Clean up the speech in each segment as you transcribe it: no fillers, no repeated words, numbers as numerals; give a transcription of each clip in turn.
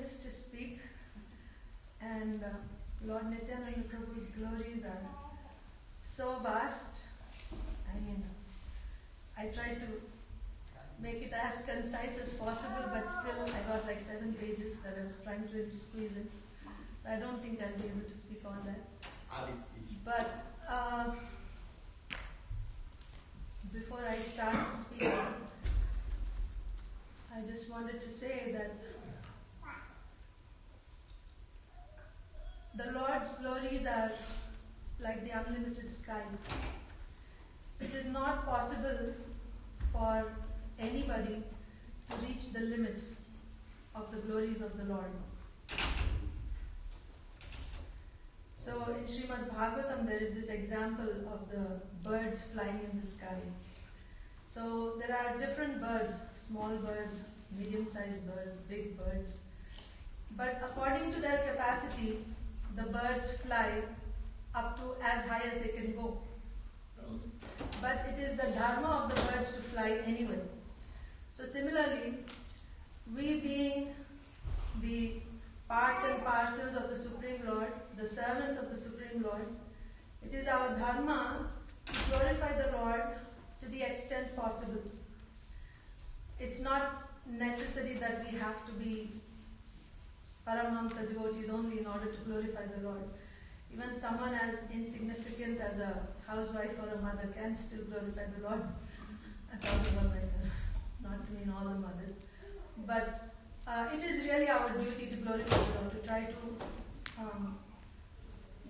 minutes to speak, and Lord Nityananda Prabhu's glories are so vast. I mean, I tried to make it as concise as possible, but still I got like 7 pages that I was trying to really squeeze in. So I don't think I'll be able to speak on that. But before I start speaking, I just wanted to say that the Lord's glories are like the unlimited sky. It is not possible for anybody to reach the limits of the glories of the Lord. So in Srimad Bhagavatam there is this example of the birds flying in the sky. So there are different birds, small birds, medium-sized birds, big birds. But according to their capacity, the birds fly up to as high as they can go. But it is the dharma of the birds to fly anyway. So similarly, we being the parts and parcels of the Supreme Lord, the servants of the Supreme Lord, it is our dharma to glorify the Lord to the extent possible. It's not necessary that we have to be Paramahamsa devotees only in order to glorify the Lord. Even someone as insignificant as a housewife or a mother can still glorify the Lord. I'm talking about myself, not to mean all the mothers. But it is really our duty to glorify the Lord, to try to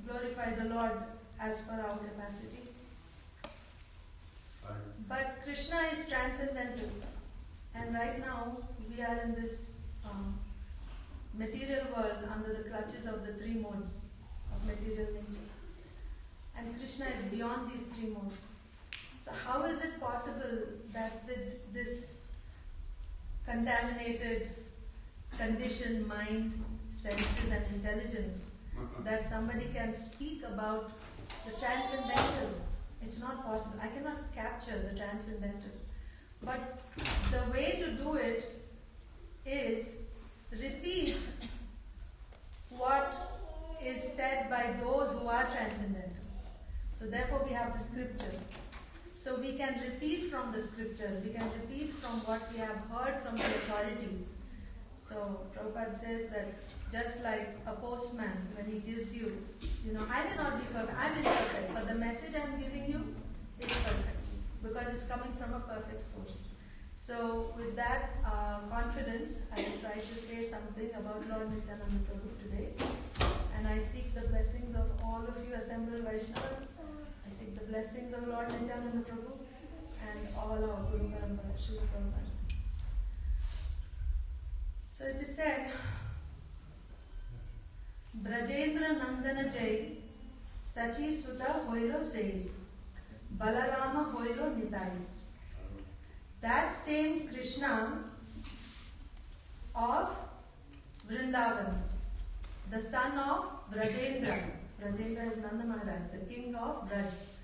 glorify the Lord as per our capacity. But Krishna is transcendental, and right now we are in this material world under the clutches of the 3 modes of material nature. And Krishna is beyond these 3 modes. So how is it possible that with this contaminated, conditioned mind, senses and intelligence, that somebody can speak about the transcendental? It's not possible. I cannot capture the transcendental. But the way to do it is repeat what is said by those who are transcendental. So therefore we have the scriptures. So we can repeat from the scriptures, we can repeat from what we have heard from the authorities. So Prabhupada says that just like a postman, when he gives you, I may not be perfect, I'm imperfect, but the message I'm giving you is perfect because it's coming from a perfect source. So with that confidence, I will try to say something about Lord Nityananda Prabhu today. And I seek the blessings of all of you assembled Vaishnavas. I seek the blessings of Lord Nityananda Prabhu and all our Guru Parampara, Srila Prabhupada. So it is said, Brajendra Nandana Jai, Sachi Sudha Hoiro Sei, Balarama Hoiro Nitai. That same Krishna of Vrindavan, the son of Brajendra. Brajendra is Nanda Maharaj, the king of Braj.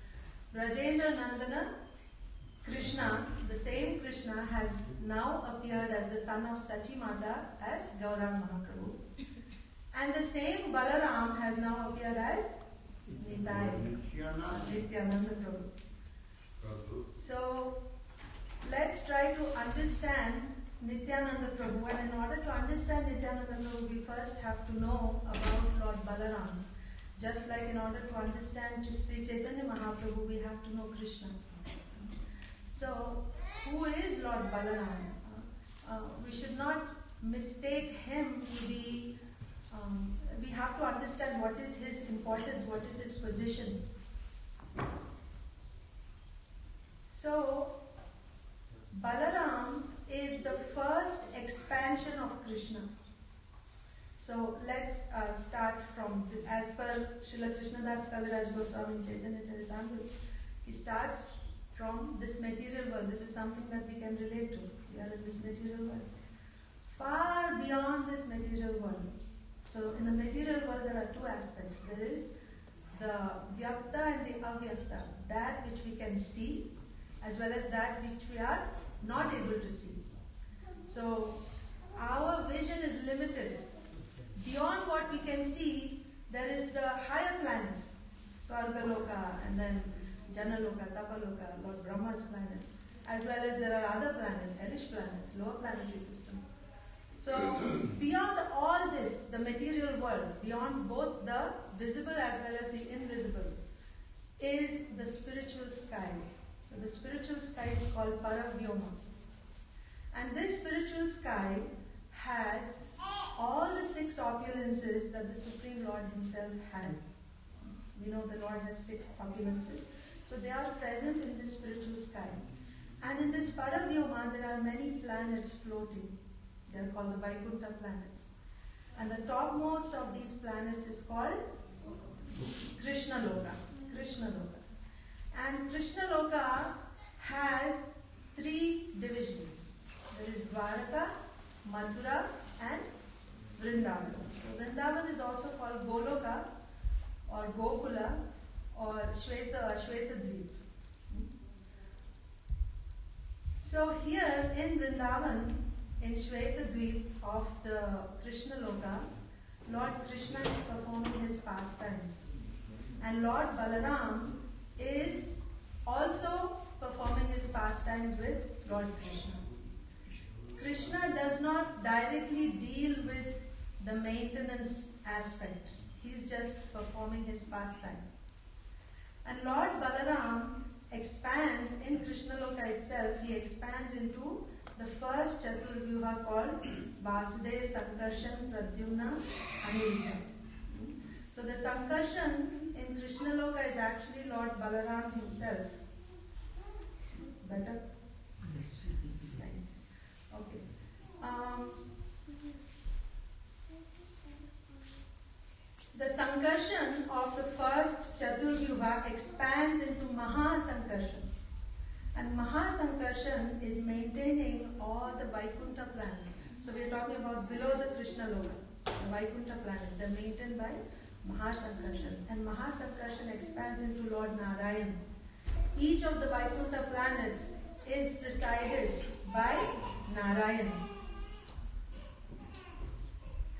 Brajendra Nandana Krishna, the same Krishna, has now appeared as the son of Sachi Mata as Gaurang Mahaprabhu. And the same Balaram has now appeared as Nitai, Nityananda Prabhu. So let's try to understand Nityananda Prabhu. And in order to understand Nityananda Prabhu, we first have to know about Lord Balaram. Just like in order to understand Sri Chaitanya Mahaprabhu, we have to know Krishna. So, who is Lord Balaram? We should not mistake him to be, we have to understand what is his importance, what is his position. So, Balaram is the first expansion of Krishna. So let's start from, as per Srila Krishnadas Kaviraj Goswami in Chaitanya Charitamrita, he starts from this material world. This is something that we can relate to. We are in this material world. Far beyond this material world. So in the material world there are 2 aspects. There is the Vyakta and the Avyakta. That which we can see, as well as that which we are not able to see. So our vision is limited beyond what we can see, there is the higher planets, Swargaloka and then Janaloka, Tapaloka, Lord Brahma's planet, as well as there are other planets, hellish planets, lower planetary system. So beyond all this, the material world, beyond both the visible as well as the invisible, is the spiritual sky. So the spiritual sky is called Paravyoma. And this spiritual sky has all the 6 opulences that the Supreme Lord Himself has. We know the Lord has 6 opulences. So they are present in this spiritual sky. And in this Paravyoma, there are many planets floating. They are called the Vaikuntha planets. And the topmost of these planets is called Krishna Loka. Krishna Loka. And Krishna Loka has 3 divisions. There is Dwaraka, Mathura and Vrindavan. So Vrindavan is also called Goloka or Gokula or Shvetadvip. So here in Vrindavan, in Shvetadvip of the Krishna Loka, Lord Krishna is performing his pastimes. And Lord Balaram is also performing his pastimes with Lord Krishna. Krishna does not directly deal with the maintenance aspect. He's just performing his pastime. And Lord Balaram expands in Krishna Loka itself. He expands into the first Chaturvyuha called Vasudev, Sankarshan, Pradyumna, Aniruddha. So the Sankarshan in Krishna Loka is actually Lord Balaram himself. Better? Okay. The Sankarshan of the first Chaturvyuha expands into Mahasankarshan. And Mahasankarshan is maintaining all the Vaikuntha planets. So we are talking about below the Krishna Loka, the Vaikuntha planets. They are maintained by Mahasankarshan. And Mahasankarshan expands into Lord Narayan. Each of the Vaikuntha planets is presided by Narayan.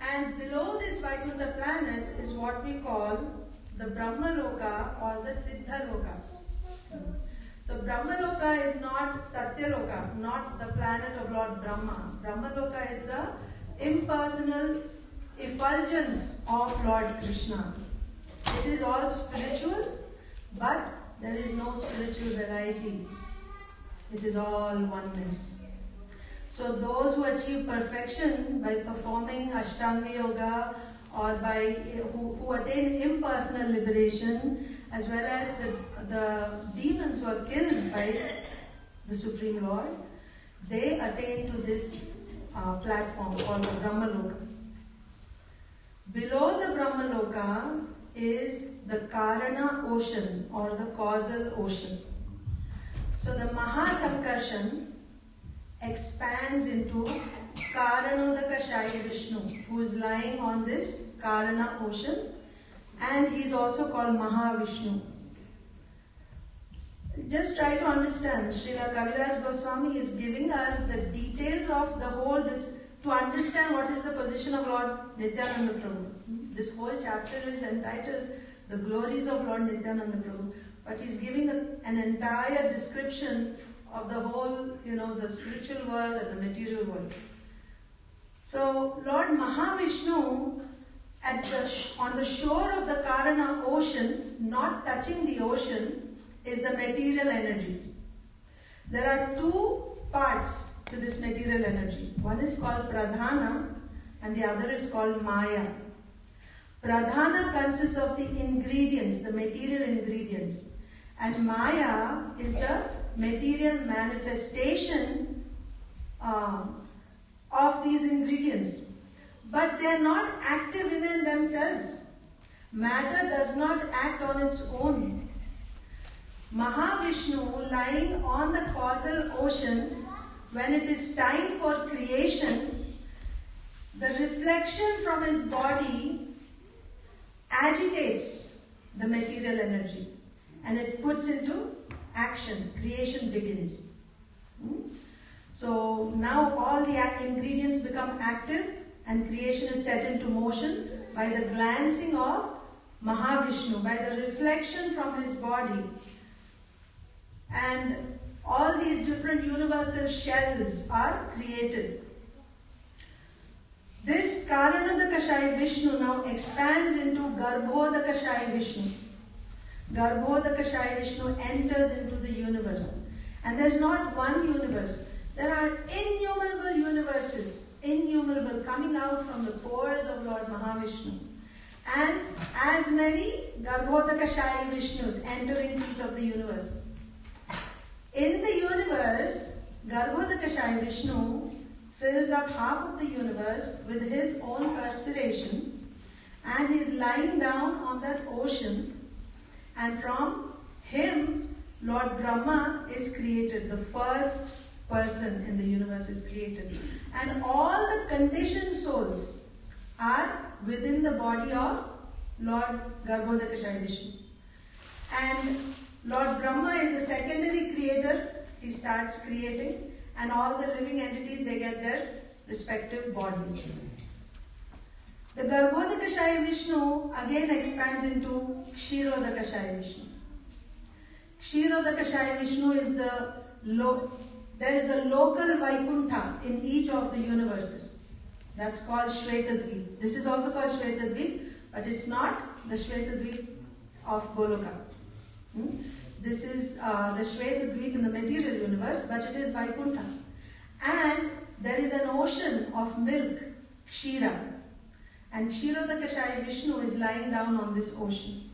And below this Vaikuntha planets is what we call the Brahmaloka or the Siddhaloka. So Brahmaloka is not Satyaloka, not the planet of Lord Brahma. Brahmaloka is the impersonal effulgence of Lord Krishna. It is all spiritual, but there is no spiritual variety. It is all oneness. So those who achieve perfection by performing Ashtanga Yoga or by who attain impersonal liberation, as well as the demons who are killed by the Supreme Lord, they attain to this platform called the Brahmaloka. Below the Brahmaloka is the Karana ocean or the causal ocean. So the Mahasankarshan expands into Karanodakashaya Vishnu, who is lying on this Karana ocean, and he is also called Mahavishnu. Just try to understand, Srila Kaviraj Goswami is giving us the details of the whole, to understand what is the position of Lord Nityananda Prabhu. This whole chapter is entitled The Glories of Lord Nityananda Prabhu, but he's giving an entire description of the whole, the spiritual world and the material world. So Lord Mahavishnu, on the shore of the Karana ocean, not touching the ocean, is the material energy. There are 2 parts to this material energy. One is called Pradhana and the other is called Maya. Pradhana consists of the ingredients, the material ingredients, and Maya is the material manifestation of these ingredients. But they are not active in themselves. Matter does not act on its own. Mahavishnu, lying on the causal ocean, when it is time for creation, the reflection from his body agitates the material energy and it puts into action. Creation begins. So now all the ingredients become active and creation is set into motion by the glancing of Mahavishnu, by the reflection from his body. And all these different universal shells are created. This Karanodakashayi Vishnu now expands into Garbhodakashayi Vishnu. Garbhodakashayi Vishnu enters into the universe. And there's not one universe. There are innumerable universes, innumerable, coming out from the pores of Lord Mahavishnu. And as many Garbhodakashayi Vishnus entering each of the universes. In the universe, Garbhodakashayi Vishnu fills up half of the universe with his own perspiration, and he is lying down on that ocean, and from him Lord Brahma is created. The first person in the universe is created. And all the conditioned souls are within the body of Lord Garbhodakashayi Vishnu. And Lord Brahma is the secondary creator. He starts creating, and all the living entities, they get their respective bodies. The Garbhodakashayi Vishnu again expands into Kshirodakashayi Vishnu. Kshirodakashayi Vishnu is there is a local Vaikuntha in each of the universes. That's called Shvetadvip. This is also called Shvetadvip, but it's not the Shvetadvip of Goloka. This is the Shvetadvip in the material universe, but it is Vaikuntha. And there is an ocean of milk, Kshira. And Kshirodakashayi Vishnu is lying down on this ocean.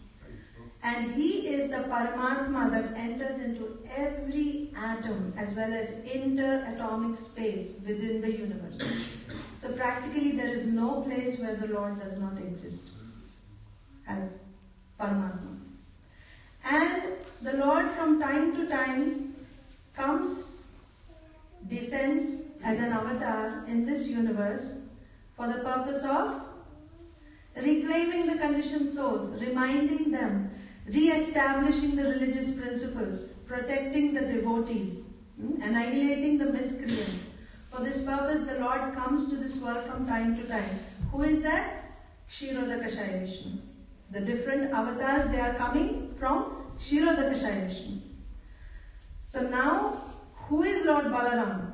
And he is the Paramatma that enters into every atom as well as interatomic space within the universe. So practically there is no place where the Lord does not exist as Paramatma. And the Lord from time to time descends as an avatar in this universe for the purpose of reclaiming the conditioned souls, reminding them, re-establishing the religious principles, protecting the devotees, annihilating the miscreants. For this purpose, the Lord comes to this world from time to time. Who is that? Kshirodakashayi Vishnu. The different avatars, they are coming from Kshirodakashayi Vishnu. So now, who is Lord Balaram?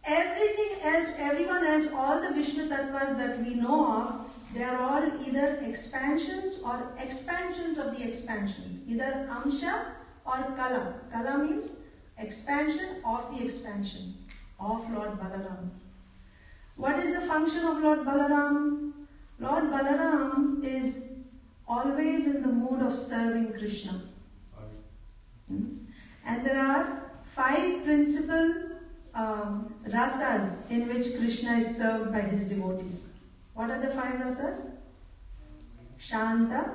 Everything else, everyone else, all the Vishnu Tattvas that we know of, they are all either expansions or expansions of the expansions. Either Amsha or Kala. Kala means expansion of the expansion of Lord Balaram. What is the function of Lord Balaram? Lord Balaram is always in the mood of serving Krishna. And there are 5 principal rasas in which Krishna is served by his devotees. What are the 5 rasas? Shanta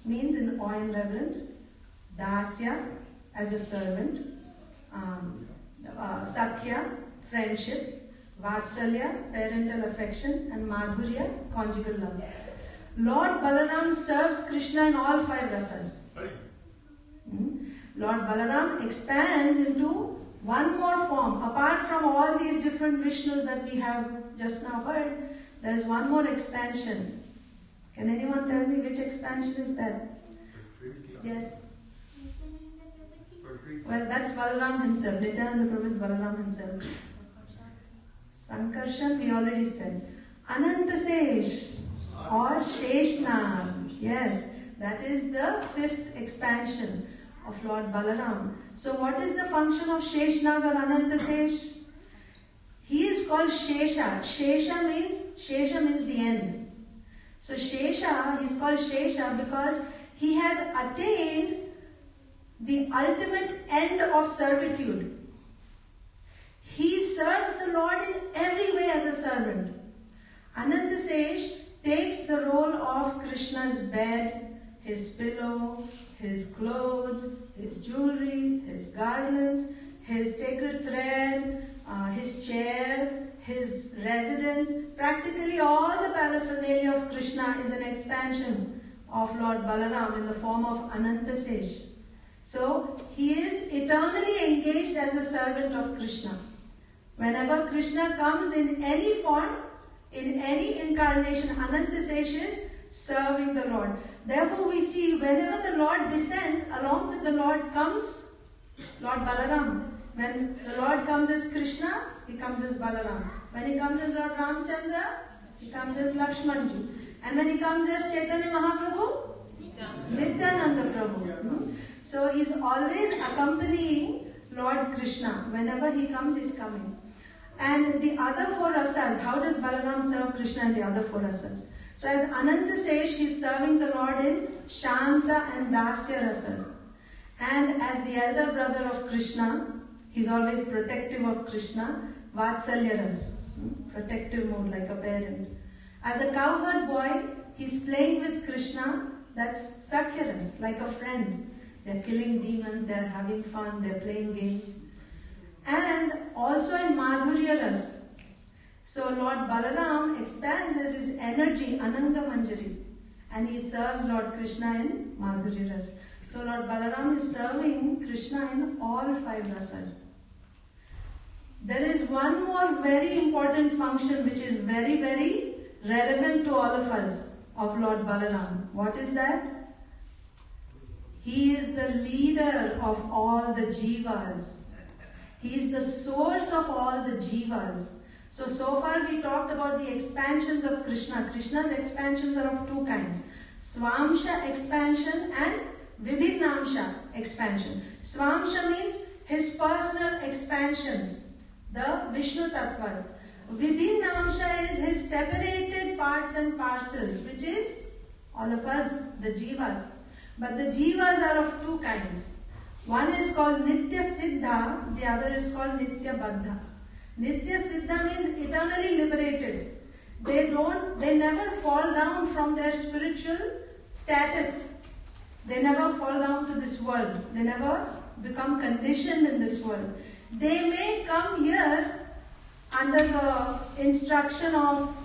means in awe and reverence. Dasya, as a servant. Sakya, friendship. Vatsalya, parental affection. And Madhurya, conjugal love. Lord Balaram serves Krishna in all 5 rasas. Lord Balaram expands into one more form. Apart from all these different Vishnus that we have just now heard, there is one more expansion. Can anyone tell me which expansion is that? Yes? Well, that's Balaram himself. Nityananda Prabhu is Balaram himself. Sankarshan, we already said. Anantasesh or Sheshnag. Yes, that is the 5th expansion of Lord Balaram. So what is the function of Sheshnag or Anantasesh? He is called Shesha. Shesha means the end. So Shesha, he is called Shesha because he has attained the ultimate end of servitude. He serves the Lord in every way as a servant. Anantasesh takes the role of Krishna's bed, his pillow, his clothes, his jewelry, his garlands, his sacred thread, his chair, his residence. Practically all the paraphernalia of Krishna is an expansion of Lord Balaram in the form of Anantasesh. So he is eternally engaged as a servant of Krishna. Whenever Krishna comes in any form, in any incarnation, Anantasesh is serving the Lord. Therefore we see whenever the Lord descends, along with the Lord comes Lord Balaram. When the Lord comes as Krishna, he comes as Balaram. When he comes as Lord Ramchandra, he comes as Lakshmanji. And when he comes as Chaitanya Mahaprabhu, Nityananda Prabhu. So he is always accompanying Lord Krishna. Whenever he comes, he is coming. And the other four rasas, how does Balaram serve Krishna in the other four rasas? So as Anantasesh, he is serving the Lord in Shanta and Dasya rasas. And as the elder brother of Krishna, he is always protective of Krishna, Vatsalya ras, protective mode like a parent. As a cowherd boy, he is playing with Krishna, that's Sakhya ras, like a friend. They are killing demons, they are having fun, they are playing games. And also in Madhurya ras. So Lord Balaram expands as his energy, Ananga Manjari, and he serves Lord Krishna in Madhurya ras. So Lord Balaram is serving Krishna in all five rasas. There is one more very important function which is very, very relevant to all of us of Lord Balaram. What is that? He is the leader of all the jivas. He is the source of all the jivas. So far we talked about the expansions of Krishna. Krishna's expansions are of two kinds. Swamsha expansion and Vibhinamsha expansion. Swamsha means his personal expansions, the Vishnu Tattvas. Vibhinamsha is his separated parts and parcels, which is all of us, the jivas. But the jivas are of two kinds. One is called Nitya Siddha, the other is called Nitya Baddha. Nitya Siddha means eternally liberated. They never fall down from their spiritual status. They never fall down to this world. They never become conditioned in this world. They may come here under the instruction of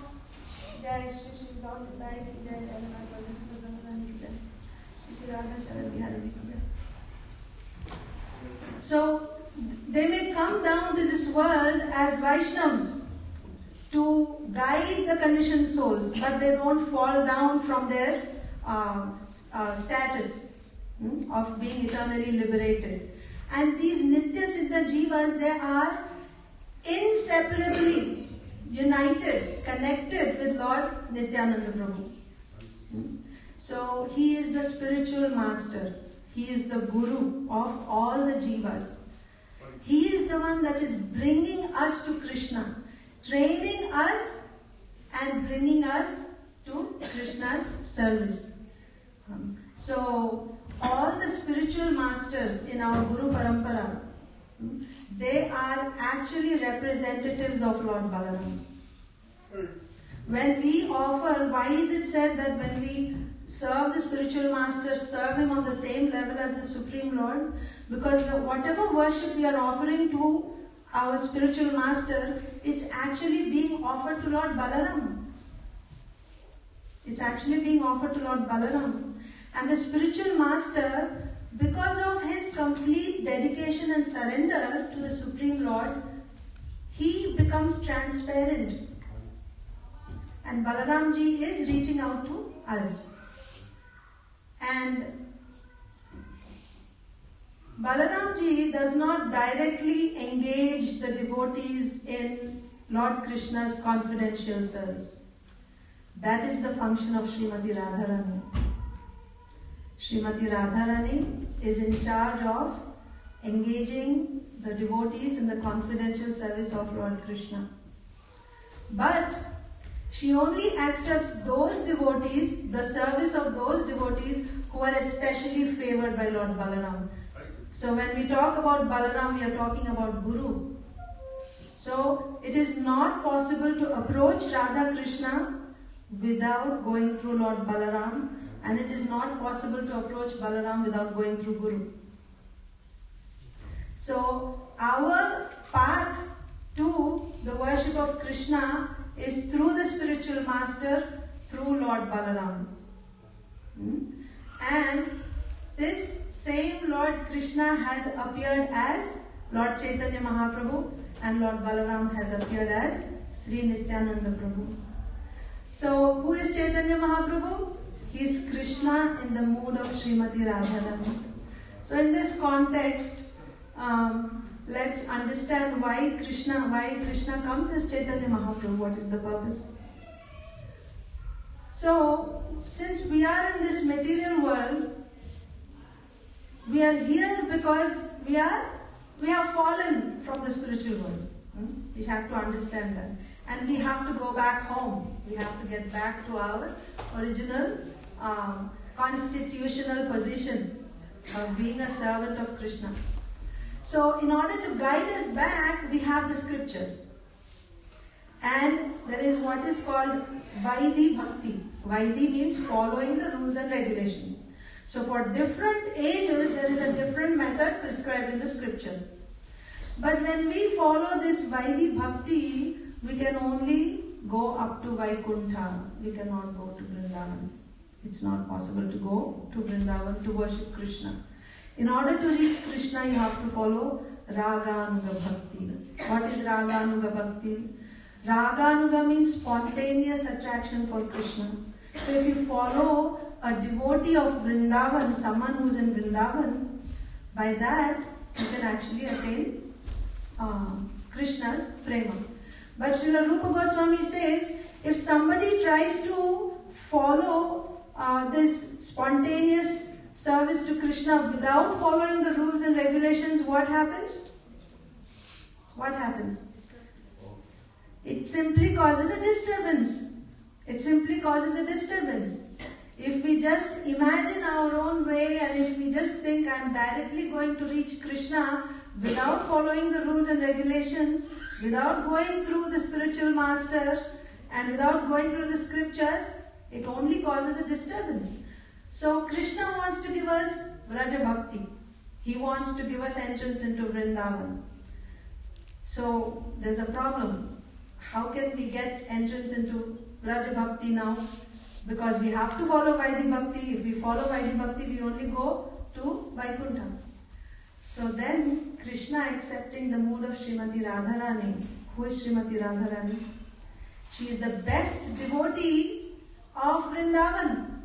so they may come down to this world as Vaishnavas to guide the conditioned souls, but they don't fall down from their status of being eternally liberated. And these Nitya Siddha Jivas, they are inseparably united, connected with Lord Nityananda Prabhu. So he is the spiritual master. He is the guru of all the jivas. He is the one that is bringing us to Krishna, training us and bringing us to Krishna's service. So all the spiritual masters in our Guru Parampara, they are actually representatives of Lord Balaram. When we offer, why is it said that when we serve the spiritual master, serve him on the same level as the Supreme Lord? Because whatever worship we are offering to our spiritual master, it's actually being offered to Lord Balaram. It's actually being offered to Lord Balaram. And the spiritual master, because of his complete dedication and surrender to the Supreme Lord, he becomes transparent. And Balaramji is reaching out to us. And Balaramji does not directly engage the devotees in Lord Krishna's confidential service. That is the function of Srimati Radharani. Srimati Radharani is in charge of engaging the devotees in the confidential service of Lord Krishna. But she only accepts those devotees, the service of those devotees who are especially favored by Lord Balaram. So when we talk about Balaram, we are talking about Guru. So it is not possible to approach Radha Krishna without going through Lord Balaram, and it is not possible to approach Balaram without going through Guru. So our path to the worship of Krishna is through the spiritual master, through Lord Balaram. And this same Lord Krishna has appeared as Lord Chaitanya Mahaprabhu, and Lord Balaram has appeared as Sri Nityananda Prabhu. So, who is Chaitanya Mahaprabhu? He is Krishna in the mood of Srimati Radharani. So, in this context, let's understand why Krishna comes as Chaitanya Mahaprabhu. What is the purpose? So, since we are in this material world, we are here because we have fallen from the spiritual world. We have to understand that. And we have to go back home. We have to get back to our original constitutional position of being a servant of Krishna. So, in order to guide us back, we have the scriptures. And there is what is called Vaidhi Bhakti. Vaidhi means following the rules and regulations. So, for different ages, there is a different method prescribed in the scriptures. But when we follow this Vaidhi Bhakti, we can only go up to Vaikuntha. We cannot go to Vrindavan. It's not possible to go to Vrindavan to worship Krishna. In order to reach Krishna, you have to follow Raganuga Bhakti. What is Raganuga Bhakti? Raganuga means spontaneous attraction for Krishna. So if you follow a devotee of Vrindavan, someone who is in Vrindavan, by that you can actually attain Krishna's prema. But Srila Rupa Goswami says, if somebody tries to follow this spontaneous service to Krishna without following the rules and regulations, what happens? What happens? It simply causes a disturbance. It simply causes a disturbance. If we just imagine our own way and if we just think I'm directly going to reach Krishna without following the rules and regulations, without going through the spiritual master and without going through the scriptures, it only causes a disturbance. So Krishna wants to give us Vraja Bhakti. He wants to give us entrance into Vrindavan. So there's a problem. How can we get entrance into Vraja Bhakti now? Because we have to follow Vaidhi Bhakti. If we follow Vaidhi Bhakti, we only go to Vaikuntha. So then, Krishna accepting the mood of Srimati Radharani. Who is Srimati Radharani? She is the best devotee of Vrindavan.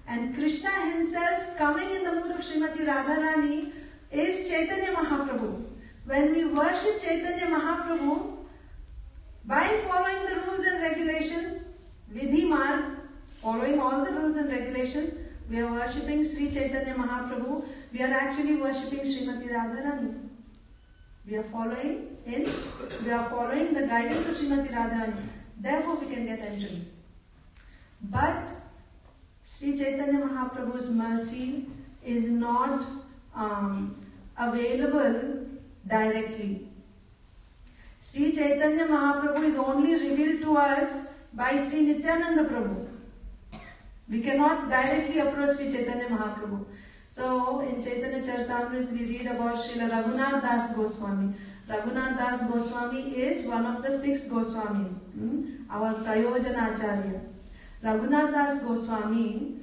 And Krishna himself coming in the mood of Srimati Radharani is Chaitanya Mahaprabhu. When we worship Chaitanya Mahaprabhu, by following the rules and regulations, Vidhi Marg, following all the rules and regulations, we are worshipping Sri Chaitanya Mahaprabhu. We are actually worshipping Srimati Radharani. We are following the guidance of Srimati Radharani. Therefore, we can get entrance. But Sri Chaitanya Mahaprabhu's mercy is not available directly. Sri Chaitanya Mahaprabhu is only revealed to us by Sri Nityananda Prabhu. We cannot directly approach Sri Chaitanya Mahaprabhu. So, in Chaitanya Charitamrita, we read about Srila Raghunath Das Goswami. Raghunath Das Goswami is one of the 6 Goswamis, our Trayodashi. Raghunath Das Goswami,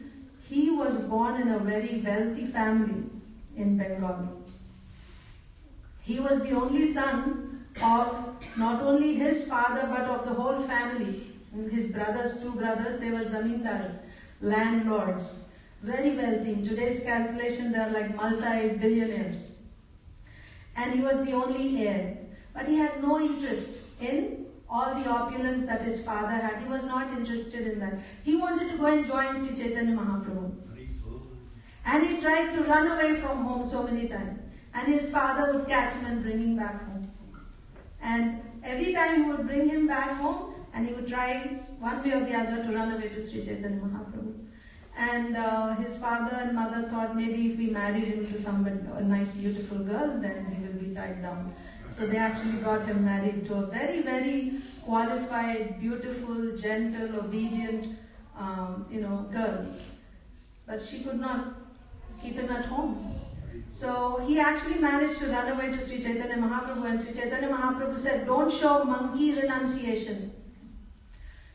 he was born in a very wealthy family in Bengal. He was the only son of not only his father but of the whole family. His brothers, 2 brothers, they were zamindars, landlords, very wealthy. In today's calculation, they are like multi-billionaires. And he was the only heir. But he had no interest in all the opulence that his father had. He was not interested in that. He wanted to go and join Sri Chaitanya Mahaprabhu. And he tried to run away from home so many times. And his father would catch him and bring him back home. And every time he would bring him back home, and he would try one way or the other to run away to Sri Chaitanya Mahaprabhu. And his father and mother thought maybe if we married him to somebody, a nice beautiful girl, then he will be tied down. So they actually got him married to a very, very qualified, beautiful, gentle, obedient, girl. But she could not keep him at home. So he actually managed to run away to Sri Chaitanya Mahaprabhu, and Sri Chaitanya Mahaprabhu said, don't show monkey renunciation.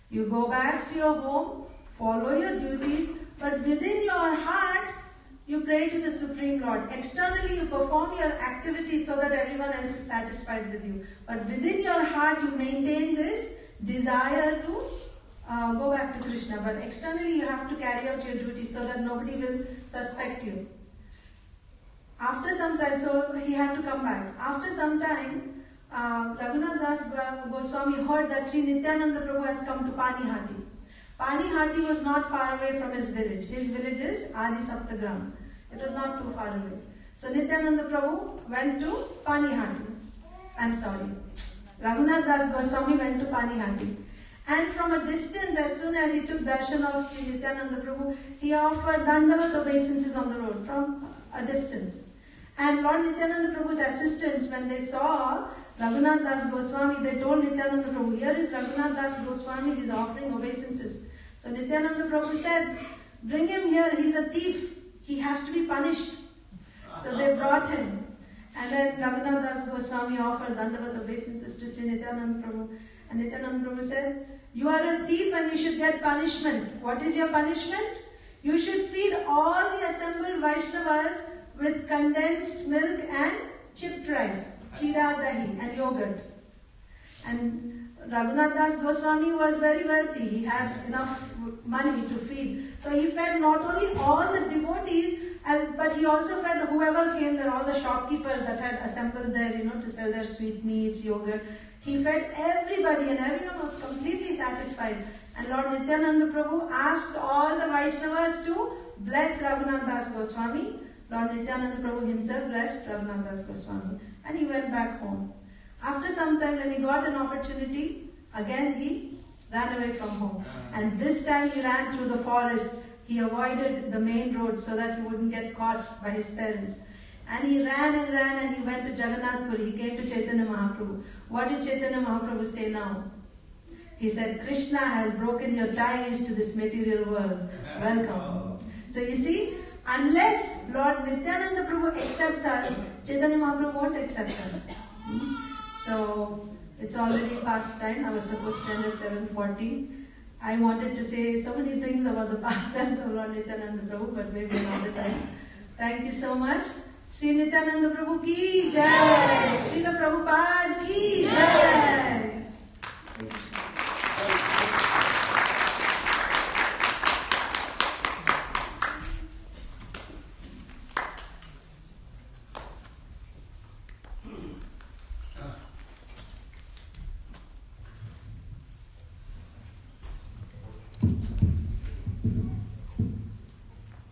You go back to your home, follow your duties, but within your heart, you pray to the Supreme Lord. Externally, you perform your activities so that everyone else is satisfied with you. But within your heart, you maintain this desire to go back to Krishna. But externally, you have to carry out your duty so that nobody will suspect you. After some time, so he had to come back. After some time, Raghunath Das Goswami heard that Sri Nityananda Prabhu has come to Panihati. Panihati was not far away from his village. His village is Adi Saptagram. It was not too far away. So Nityananda Prabhu went to Panihati. Raghunath Das Goswami went to Panihati. And from a distance, as soon as he took darshan of Sri Nityananda Prabhu, he offered dandavat obeisances on the road from a distance. And Lord Nityananda Prabhu's assistants, when they saw Raghunath Das Goswami, they told Nityananda Prabhu, here is Raghunath Das Goswami, he is offering obeisances. So Nityananda Prabhu said, bring him here, he is a thief, he has to be punished. So they brought him. And then Raghunath Das Goswami offered dandavat obeisances to Sri Nityananda Prabhu. And Nityananda Prabhu said, you are a thief and you should get punishment. What is your punishment? You should feed all the assembled Vaishnavas with condensed milk and chipped rice, chira dahi and yogurt. And Raghunath Das Goswami was very wealthy. He had enough money to feed. So he fed not only all the devotees, but he also fed whoever came there, all the shopkeepers that had assembled there, to sell their sweetmeats, yogurt. He fed everybody and everyone was completely satisfied. And Lord Nityananda Prabhu asked all the Vaishnavas to bless Raghunath Das Goswami. Lord Nityananda Prabhu himself blessed Raghunath Das Goswami. And he went back home. After some time, when he got an opportunity, again he ran away from home. And this time he ran through the forest. He avoided the main road so that he wouldn't get caught by his parents. And he ran and he went to Jagannath Puri. He came to Chaitanya Mahaprabhu. What did Chaitanya Mahaprabhu say now? He said, Krishna has broken your ties to this material world. Welcome. So you see, unless Lord Nityananda Prabhu accepts us, Chaitanya Mahaprabhu won't accept us. So it's already past time. I was supposed to end at 7:40. I wanted to say so many things about the pastimes of Lord Nityananda Prabhu, but maybe another time. Thank you so much. Sri Nityananda Prabhu ki jai! Srila Prabhupada ki jai!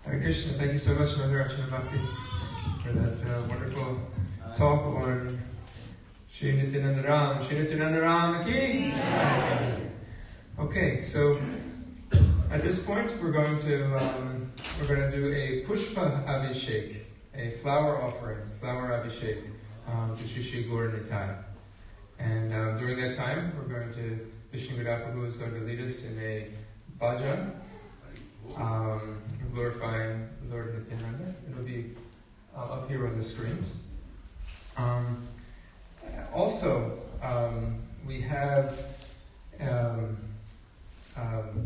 Hare Krishna, thank you so much, Mother Archana Bhakti, for that wonderful talk on Shri Nityananda Ram. Shri Nityananda Ram ki jai. Okay, so at this point we're going to do a Pushpa Abhishek, a flower offering, flower Abhishek to Shri Shri Gaur Nitai. And during that time, we're going to, Vishnu Prabhu is going to lead us in a bhajan, glorifying Lord Nityananda. It'll be up here on the screens. Also, we have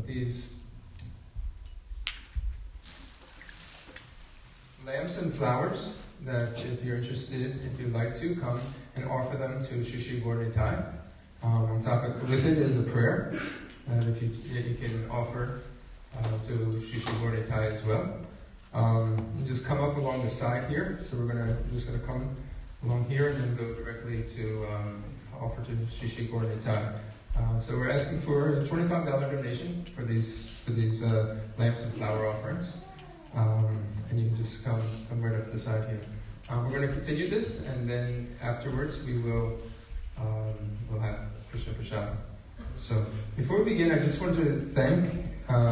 these lamps and flowers that, if you're interested, if you'd like to, come and offer them to Shri Shri Gaur Nitai. On top of with it is a prayer that you can offer to Shri Shri Gaur Nitai as well. You just come up along the side here. So we're just gonna come along here and then go directly to offer to Shri Shri Gaur Nitai. So we're asking for a $25 donation for these lamps and flower offerings, and you can just come right up to the side here. We're going to continue this, and then afterwards we'll have Krishna Prasad. So before we begin, I just want to thank our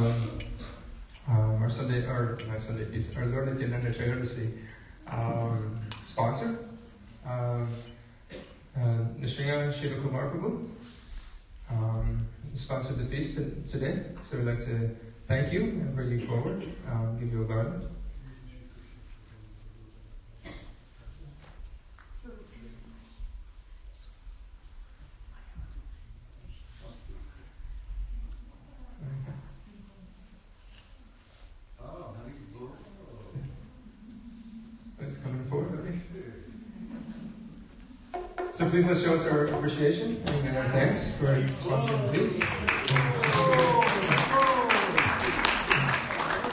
Lord Nityananda Trayodashi sponsor, Nishringa Shiva Kumar Prabhu, sponsored the feast today. So we'd like to thank you and bring you forward, give you a garland. So please let's show us our appreciation and our thanks for sponsoring this.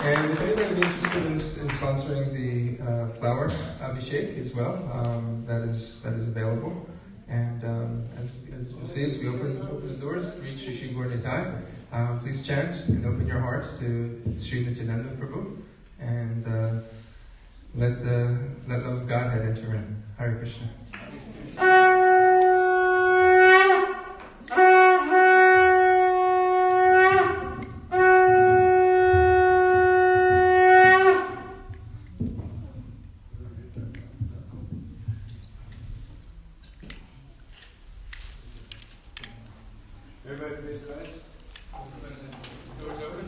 And if anybody would be interested in sponsoring the flower abhishek as well, that is available. And as you'll see, as we open the doors to reach Shri Gaur Nitai, please chant and open your hearts to Sri Nityananda Prabhu, and let love of Godhead enter in. Hare Krishna. Everybody face eyes. Doors open.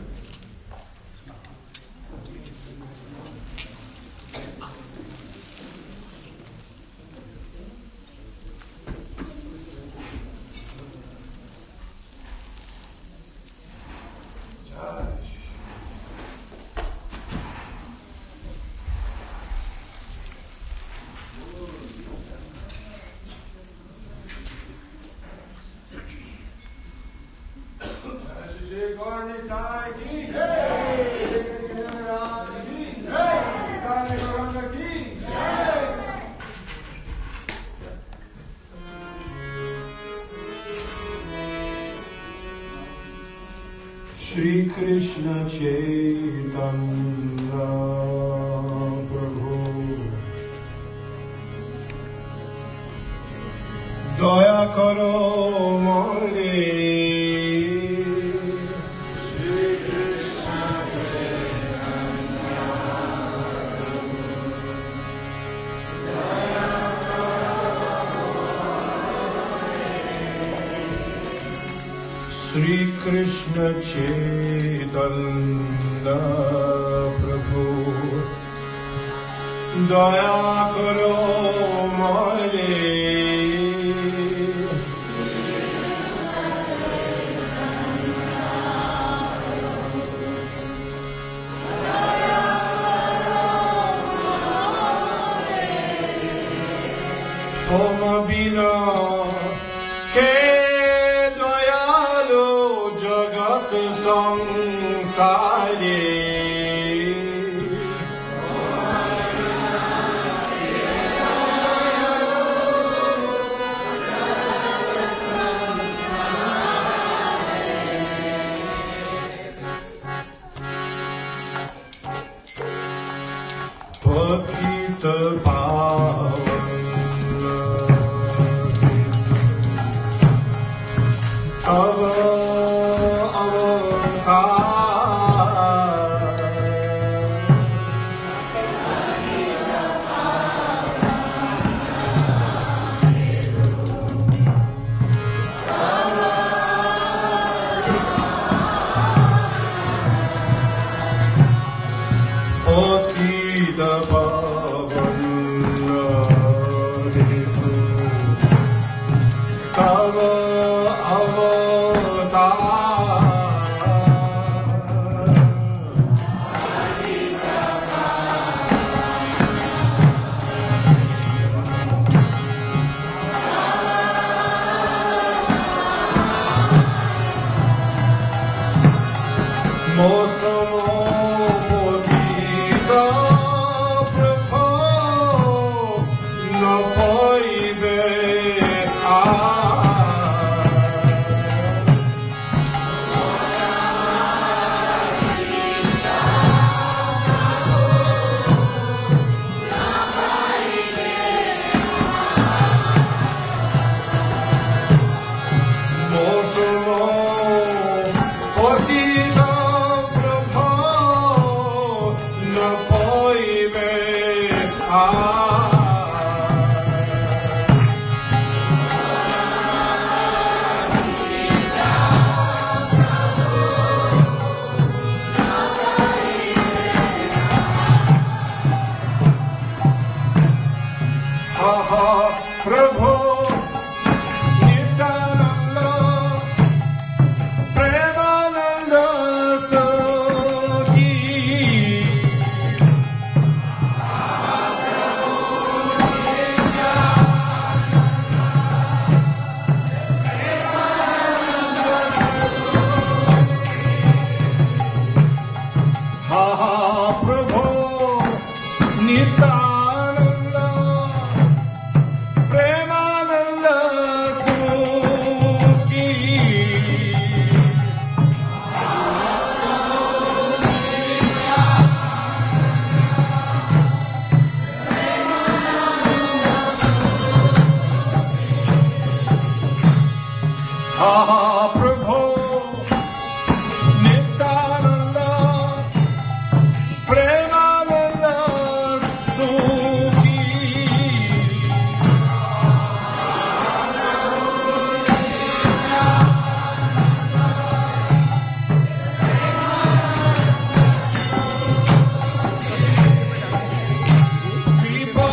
Shri Krishna Chaitanya Prabhu Daya Karo Mare Shri Krishna Chaitanya Daya Shri Krishna Chaitanya Prabhu Daya Karo Mare Toma bina ke dayalu jagat samsare Patita Prabhu Nityananda Premananda Saki Prabhu Nityananda Mahaprabhu Nityananda Premananda Sukhi Kripa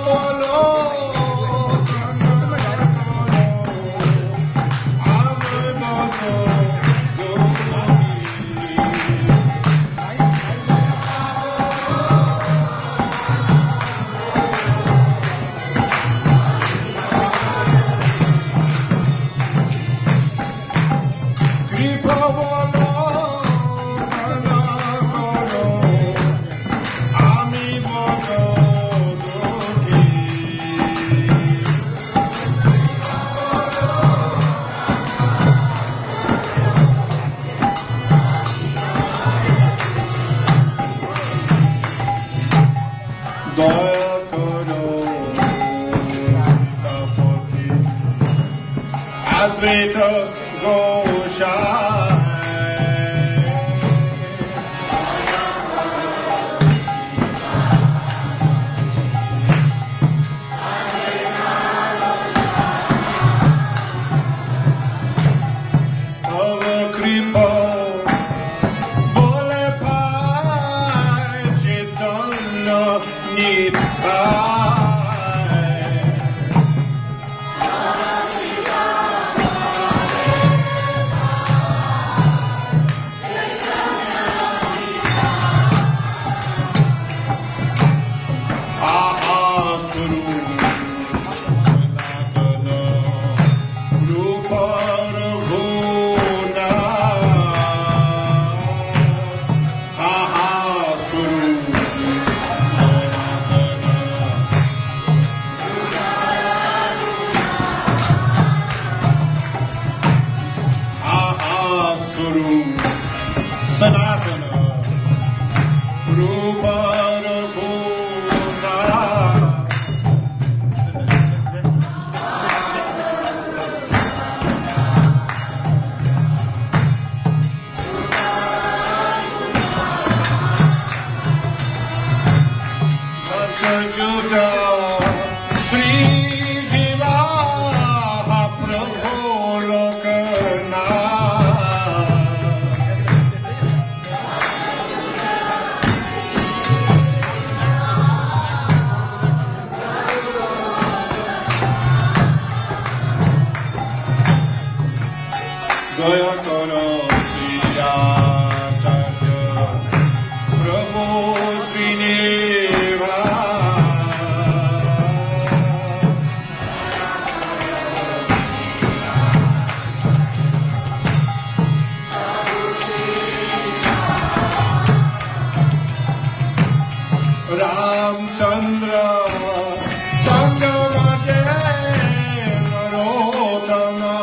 bolo Daya karo Sitapati Advaita Goshai Tava Kripa Bole Pai Chaitanya Nitai Ahasuru Sanatana Rupa Raghuna Ahasuru Ahasuru Sanatana Rupa Raghuna Bhakta Sri Jiva Prabhu Lokana Daya Karo Siya Chakya Prabhu Srineva Ramchandra Sangavate Narotama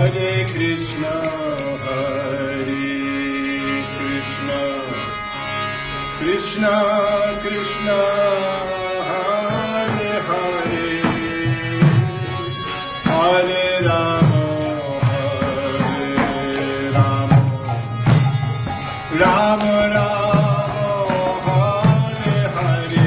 Hare Krishna, Krishna Krishna, Hare Hare, Hare Rama, Rama Rama, Hare Hare.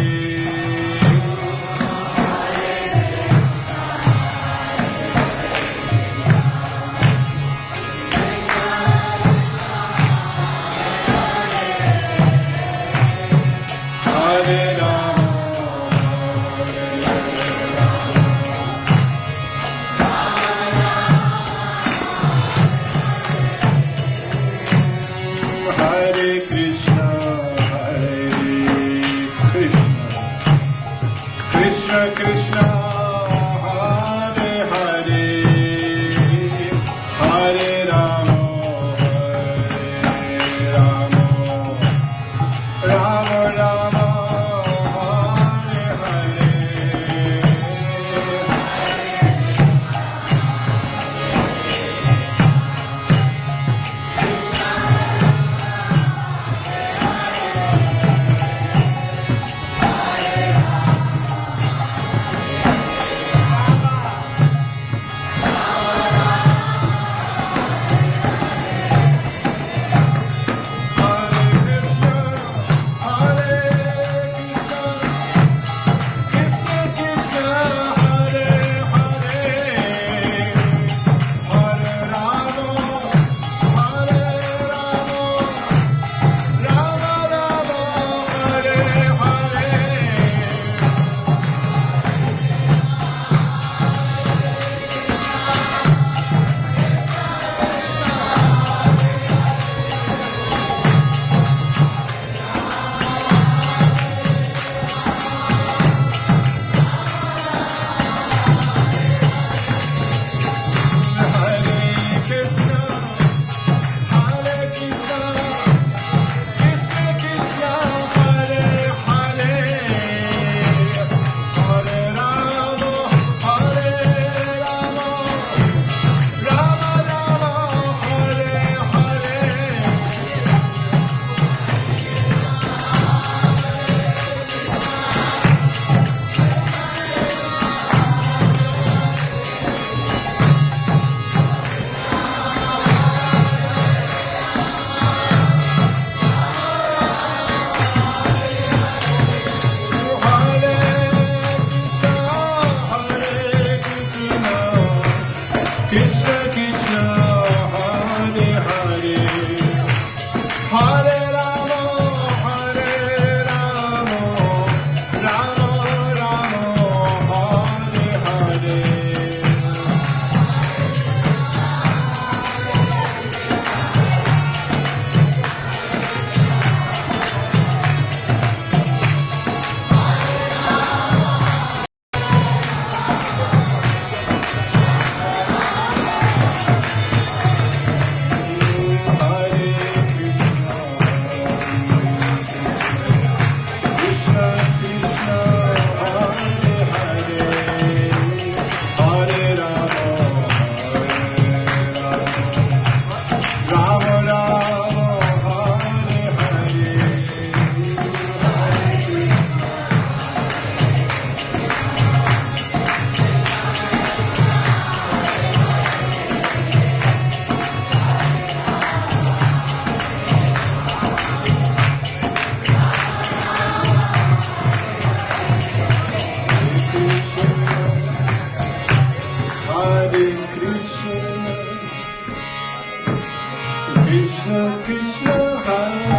Krishna, Hare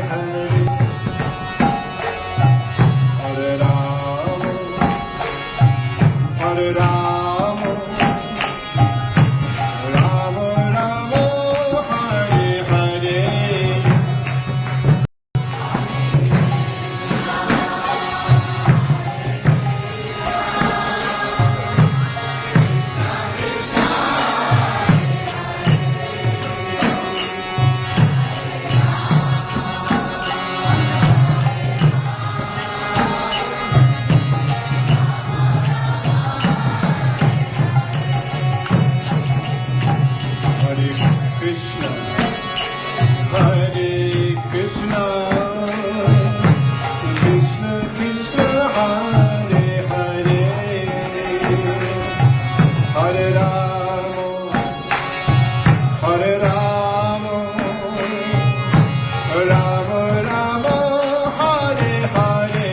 Hare, Hare Rama, Rama Rama, Hare Hare. Hare Rama, Hare Rama, Rama Rama, Hare Hare.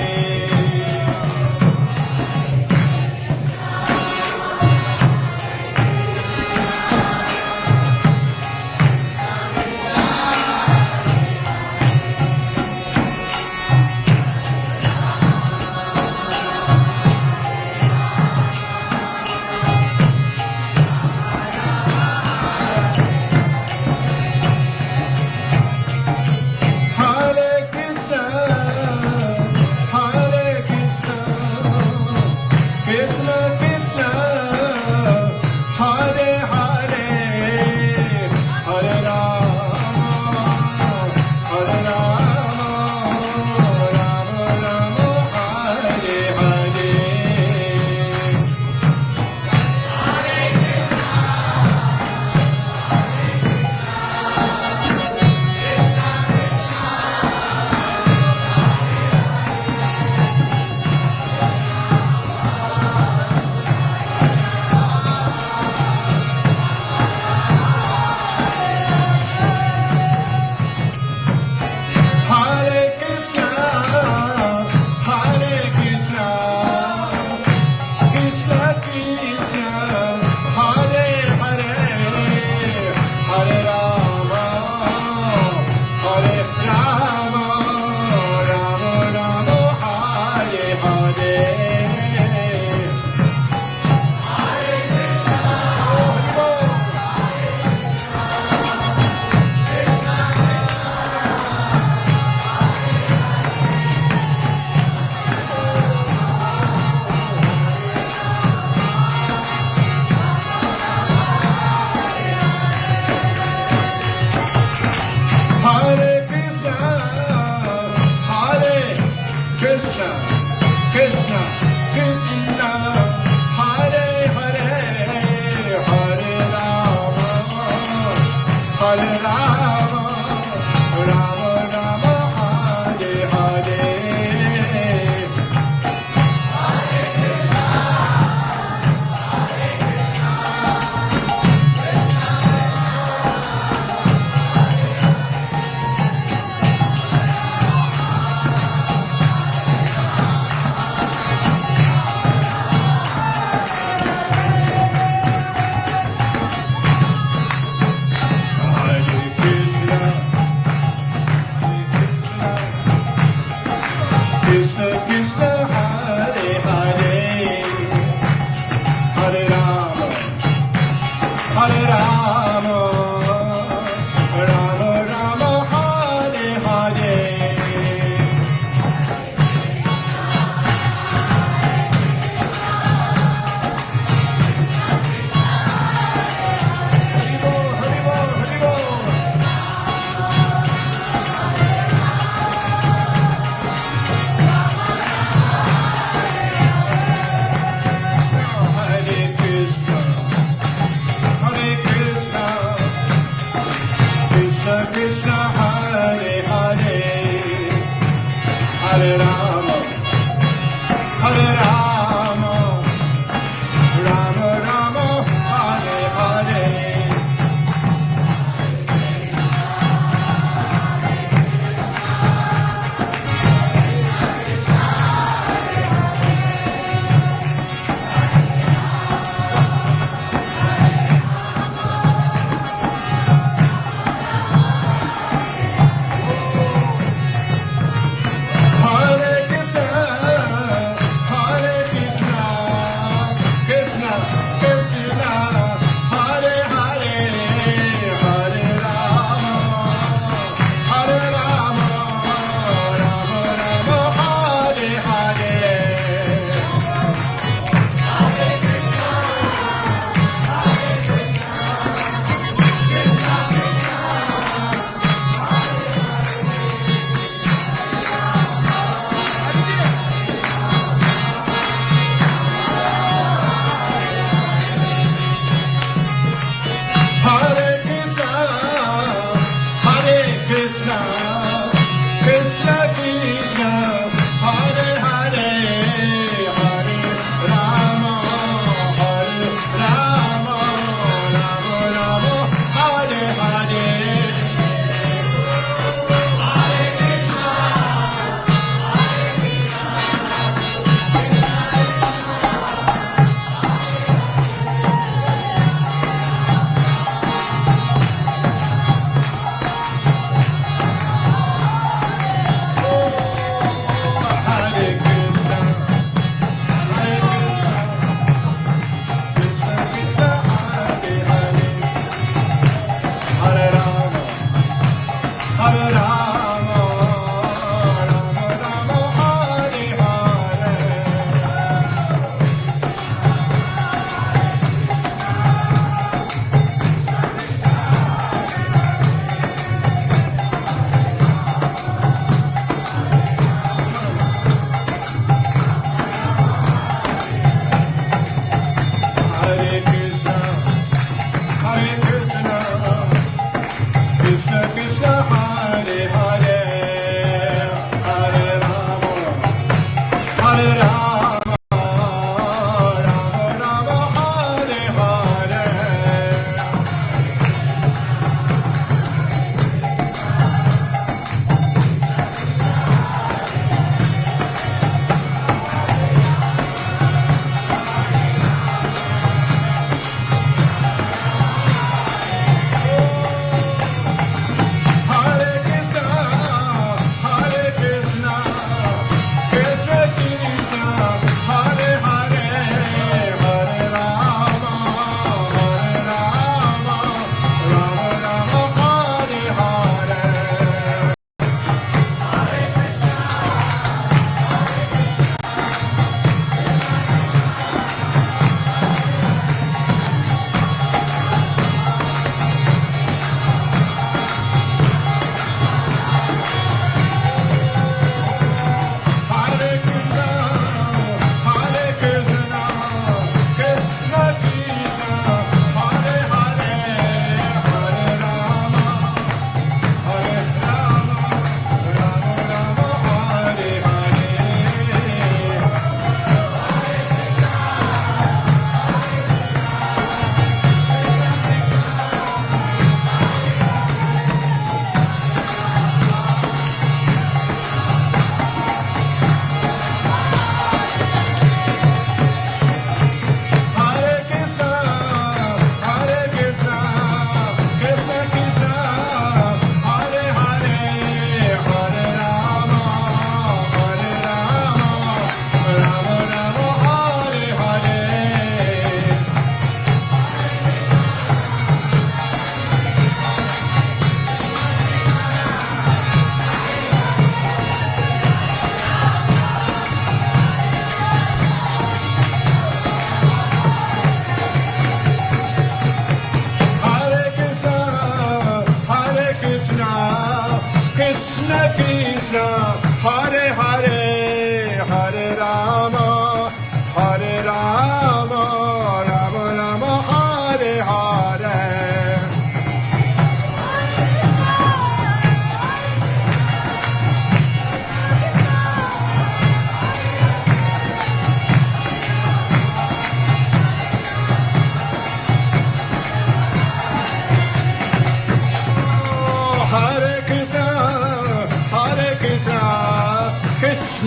Hare Krishna, Hare Krishna, Krishna Krishna, Hare Hare, Hare Rama, Hare Rama, Rama Rama, Hare Hare. Hare Krishna, Hare Krishna, Krishna Krishna, Hare Hare, Hare Rama, Hare Rama, Rama Rama, Hare Hare. Hare Krishna, Hare Krishna, Krishna Krishna, Hare Hare, Hare Rama, Hare Rama, Rama Rama, Hare Hare. Hare Krishna, Krishna Krishna, Hare Hare, Hare Rama, Hare Rama, Rama Rama, Hare Hare. Hare Krishna, Hare Krishna,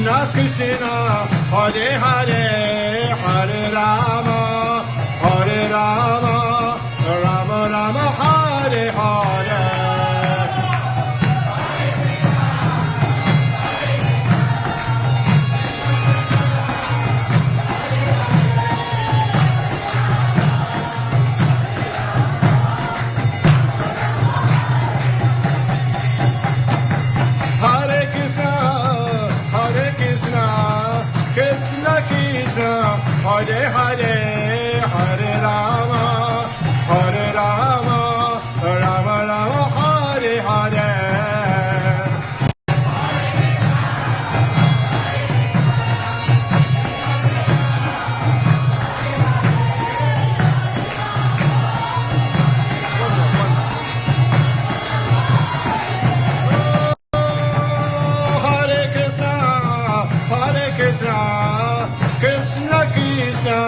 Krishna Krishna Hare Hare Hare Rama Rama Rama Hare Hare Hare Hare Hare Rama Rama Rama Hare Hare Hare Krishna Krishna Krishna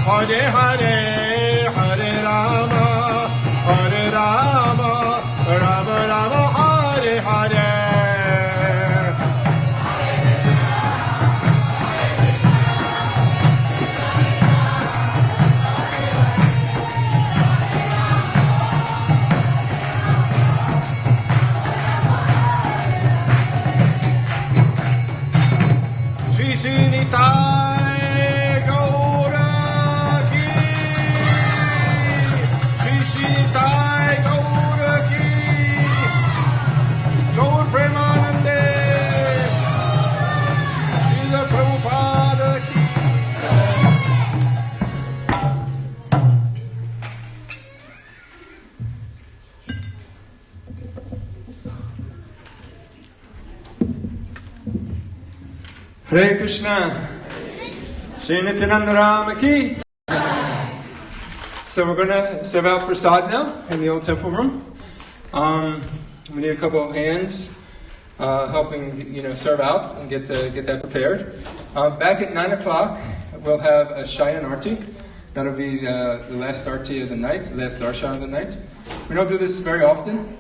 Hare Hare Hare Rama Rama Rama Hare Hare Shri Shri Nitai Gaura Ki Shri Shri Nitai Gaura Ki Gaur Premanande Srila Prabhupada Ki Hare Krishna Shri Nityananda Rama Ki. So we're going to serve out prasad now in the old temple room. We need a couple of hands helping, serve out and get that prepared. Back at 9 o'clock, we'll have a Shayan Arti. That'll be the last Arti of the night, the last Darshan of the night. We don't do this very often,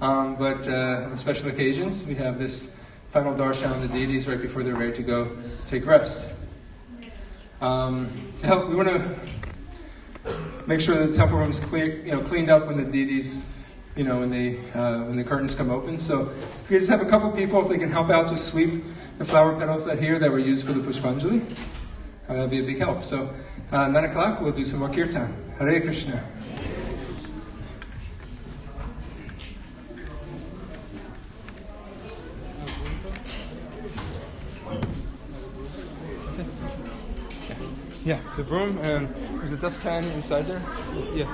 but on special occasions, we have this final darshan of the deities right before they're ready to go take rest. To help, we want to make sure that the temple room is cleaned up when the deities, when the curtains come open. So if you just have a couple people, if they can help out, just sweep the flower petals that were used for the Pushpanjali, that'd be a big help. So 9 o'clock, we'll do some more kirtan. Hare Krishna. Yeah, it's a broom and there's a dustpan inside there. Yeah.